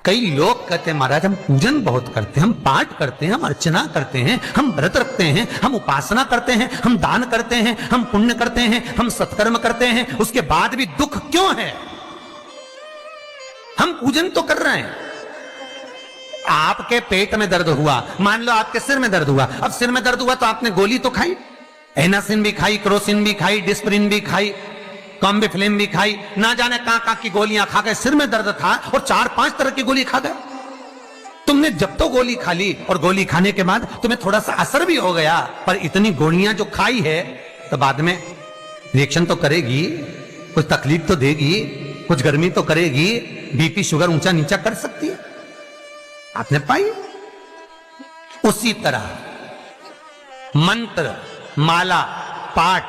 कई लोग कहते हैं महाराज हम पूजन बहुत करते हैं, हम पाठ करते हैं, हम अर्चना करते हैं, हम व्रत रखते हैं, हम उपासना करते हैं, हम दान करते हैं, हम पुण्य करते हैं, हम सत्कर्म करते हैं, उसके बाद भी दुख क्यों है? हम पूजन तो कर रहे हैं। आपके पेट में दर्द हुआ, मान लो आपके सिर में दर्द हुआ, अब सिर में दर्द हुआ तो आपने गोली तो खाई, एनासिन भी खाई, क्रोसिन भी खाई, डिस्प्रिन भी खाई, कॉम्बिफ्लेम भी खाई, ना जाने कहां की गोलियां खा गए, सिर में दर्द था और 4-5 तरह की गोली खा गए। तुमने जब तो गोली खा ली और गोली खाने के बाद तुम्हें थोड़ा सा असर भी हो गया, पर इतनी गोलियां जो खाई है तो बाद में रिएक्शन तो करेगी, कुछ तकलीफ तो देगी, कुछ गर्मी तो करेगी, बीपी शुगर ऊंचा नीचा कर सकती है, आपने पाई। उसी तरह मंत्र, माला, पाठ,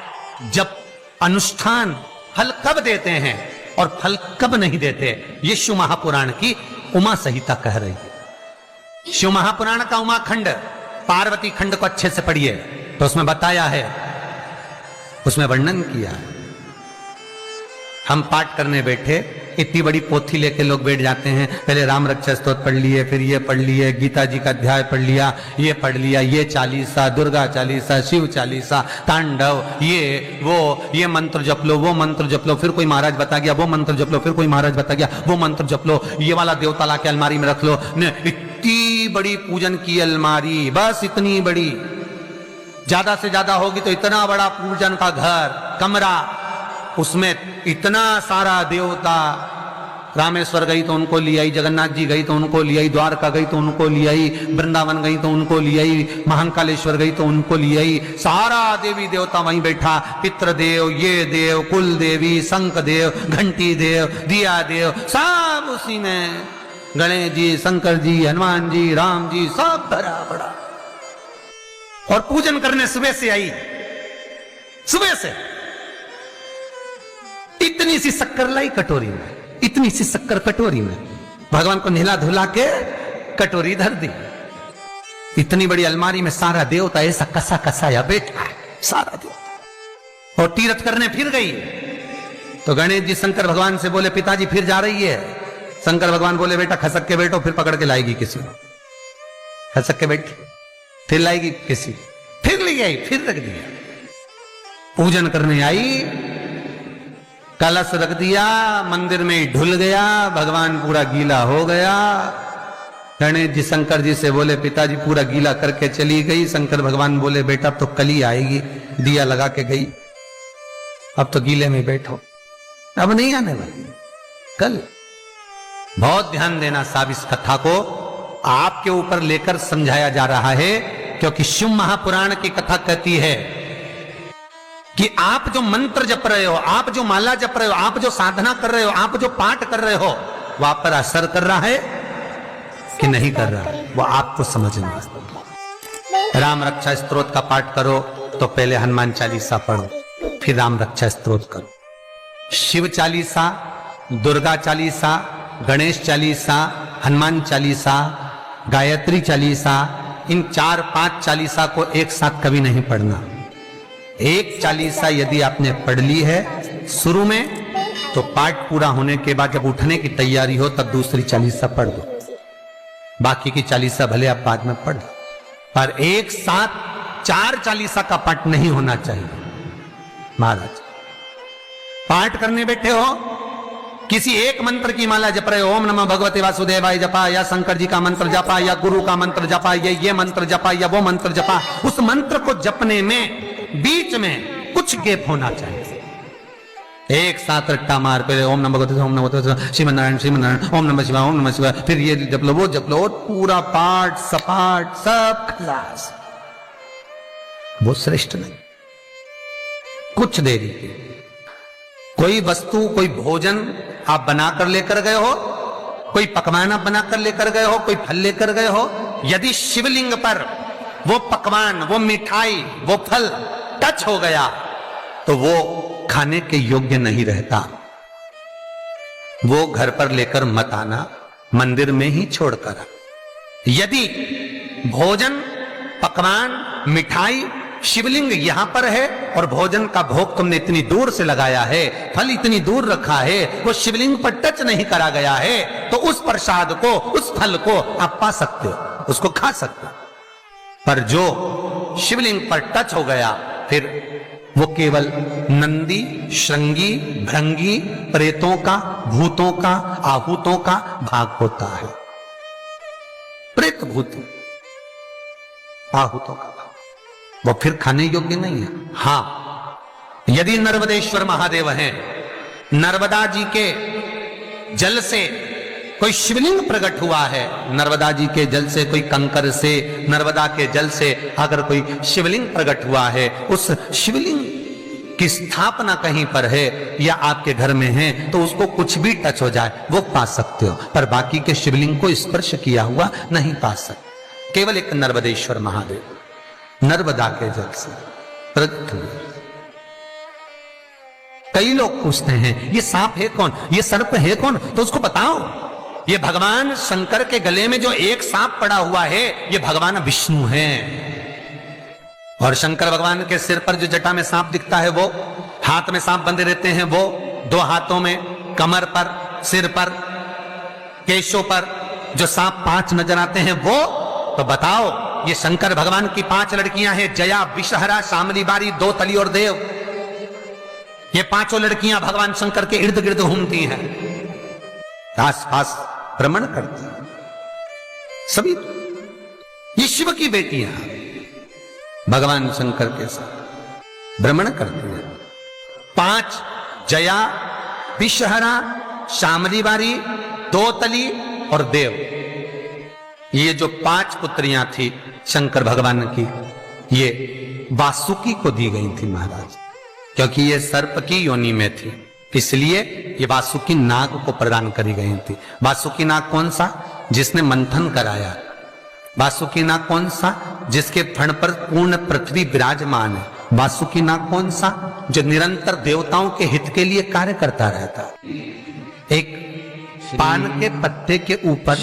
जप, अनुष्ठान फल कब देते हैं और फल कब नहीं देते, ये शिव महापुराण की उमा संहिता कह रही है। शिव महापुराण का उमा खंड, पार्वती खंड को अच्छे से पढ़िए तो उसमें बताया है, उसमें वर्णन किया है। हम पाठ करने बैठे, इतनी बड़ी पोथी लेके लोग बैठ जाते हैं, पहले राम रक्षा स्तोत्र पढ़ लिए, फिर ये पढ़ लिए, गीता जी का अध्याय पढ़ लिया, ये पढ़ लिया, ये चालीसा, दुर्गा चालीसा, शिव चालीसा, तांडव, ये वो, ये मंत्र जप लो, वो मंत्र जप लो, फिर कोई महाराज बता गया, वो मंत्र जप लो, फिर कोई महाराज बता गया, वो मंत्र जप लो, ये वाला देवता ला के अलमारी में रख लो। इतनी बड़ी पूजन की अलमारी, बस इतनी बड़ी, ज्यादा से ज्यादा होगी तो इतना बड़ा पूजन का घर, कमरा, उसमें इतना सारा देवता, रामेश्वर गई तो उनको ले आई, जगन्नाथ जी गई तो उनको ले आई, द्वारका गई तो उनको ले आई, वृंदावन गई तो उनको ले आई, महाकालेश्वर गई तो उनको ले आई, सारा देवी देवता वहीं बैठा, पितृदेव, ये देव, कुल देवी, शंख देव, घंटी देव, दिया देव, सब उसी में, गणेश जी, शंकर जी, हनुमान जी, राम जी, सब भरा पड़ा। और पूजन करने सुबह से आई, सुबह से इतनी सी शक्कर लाई कटोरी में, इतनी सी शक्कर कटोरी में, भगवान को नहला धुला के कटोरी धर दी। इतनी बड़ी अलमारी में सारा देवता ऐसा कसा कसाया बैठा है, सारा देवता। और तीर्थ करने फिर गई तो गणेश जी शंकर भगवान से बोले, पिताजी फिर जा रही है। शंकर भगवान बोले, बेटा खसक के बैठो, फिर पकड़ के लाएगी किसी को, खसक के बैठ, फिर लाएगी किसी, फिर ले आई, फिर रख दिया। पूजन करने आई, कलश रख दिया, मंदिर में ढुल गया, भगवान पूरा गीला हो गया। गणेश जी शंकर जी से बोले, पिताजी पूरा गीला करके चली गई। शंकर भगवान बोले, बेटा अब तो कल ही आएगी, दिया लगा के गई, अब तो गीले में बैठो, अब नहीं आने वाली, कल। बहुत ध्यान देना साहब, इस कथा को आपके ऊपर लेकर समझाया जा रहा है, क्योंकि शिव महापुराण की कथा कहती है कि आप जो मंत्र जप रहे हो, आप जो माला जप रहे हो, आप जो साधना कर रहे हो, आप जो पाठ कर रहे हो, वो आप पर असर कर रहा है कि नहीं कर रहा है, वो आपको समझना। राम रक्षा स्तोत्र का पाठ करो तो पहले हनुमान चालीसा पढ़ो, फिर राम रक्षा स्तोत्र करो। शिव चालीसा, दुर्गा चालीसा, गणेश चालीसा, हनुमान चालीसा, गायत्री चालीसा, इन 4-5 चालीसा को एक साथ कभी नहीं पढ़ना। एक चालीसा यदि आपने पढ़ ली है शुरू में, तो पाठ पूरा होने के बाद जब उठने की तैयारी हो तब दूसरी चालीसा पढ़ दो, बाकी की चालीसा भले आप बाद में पढ़, पर एक साथ 4 चालीसा का पाठ नहीं होना चाहिए। महाराज पाठ करने बैठे हो, किसी एक मंत्र की माला जप रहे हो, ओम नमः भगवते वासुदेवाय जपा, या शंकर जी का मंत्र जपा, या गुरु का मंत्र जपा, या ये मंत्र जपा, या वो मंत्र जपा, उस मंत्र को जपने में बीच में कुछ गैप होना चाहिए। एक साथ रट्टा मार, पहले ओम नमः भगवते, ओम नमः भगवते, श्रीमन्नारायण श्रीमन्नारायण, ओम नमः शिवाय, ओम नमः शिवाय, फिर ये जप लो, वो जप लो, और पूरा पाठ सपाट सब खलास, वो श्रेष्ठ नहीं। कुछ देरी की कोई वस्तु, कोई भोजन आप बनाकर लेकर गए हो, कोई पकवान आप बनाकर लेकर गए हो, कोई फल लेकर गए हो, यदि शिवलिंग पर वो पकवान, वो मिठाई, वो फल टच हो गया तो वो खाने के योग्य नहीं रहता, वो घर पर लेकर मत आना, मंदिर में ही छोड़कर। यदि भोजन, पकवान, मिठाई, शिवलिंग यहां पर है और भोजन का भोग तुमने इतनी दूर से लगाया है, फल इतनी दूर रखा है, वो शिवलिंग पर टच नहीं करा गया है, तो उस प्रसाद को, उस फल को आप पा सकते हो, उसको खा सकते हो। पर जो शिवलिंग पर टच हो गया, फिर वो केवल नंदी, श्रृंगी, भृंगी, प्रेतों का, भूतों का, आहूतों का भाग होता है। प्रेत, भूत, आहूतों का भाग, वो फिर खाने योग्य नहीं है। हां, यदि नर्मदेश्वर महादेव हैं, नर्मदा जी के जल से कोई शिवलिंग प्रकट हुआ है, नर्मदा जी के जल से, कोई कंकर से, नर्मदा के जल से अगर कोई शिवलिंग प्रकट हुआ है, उस शिवलिंग की स्थापना कहीं पर है या आपके घर में है, तो उसको कुछ भी टच हो जाए वो पा सकते हो, पर बाकी के शिवलिंग को स्पर्श किया हुआ नहीं पा सकते। केवल एक नर्मदेश्वर महादेव नर्मदा के जल से प्रकट हुए। कई लोग पूछते हैं ये सांप है कौन, ये सर्प है कौन, तो उसको बताओ, ये भगवान शंकर के गले में जो एक सांप पड़ा हुआ है, ये भगवान विष्णु हैं। और शंकर भगवान के सिर पर जो जटा में सांप दिखता है, वो हाथ में सांप बंधे रहते हैं, वो दो हाथों में, कमर पर, सिर पर, केशों पर जो सांप 5 नजर आते हैं, वो तो बताओ, ये शंकर भगवान की 5 लड़कियां हैं, जया, विषहरा, शामली बारी, दो तली और देव। ये 5 लड़कियां भगवान शंकर के इर्द गिर्द घूमती हैं, आस पास भ्रमण करती हैं, सभी ये शिव की बेटियां भगवान शंकर के साथ भ्रमण करती हैं। 5 जया, विषहरा, शामली बारी, दो तली और देव, ये जो 5 पुत्रियां थी शंकर भगवान की, ये वासुकी को दी गई थी महाराज, क्योंकि ये सर्प की योनि में थी, इसलिए ये वासुकी नाग को प्रदान करी गई थी। वासुकी नाग कौन सा? जिसने मंथन कराया। वासुकी नाग कौन सा? जिसके फण पर पूर्ण पृथ्वी विराजमान है। वासुकी नाग कौन सा? जो निरंतर देवताओं के हित के लिए कार्य करता रहता। एक पान के पत्ते के ऊपर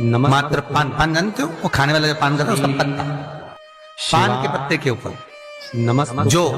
मात्र पान जानते हो, वो खाने वाला जो पान करता है उसका पत्ता, पान के पत्ते के ऊपर जो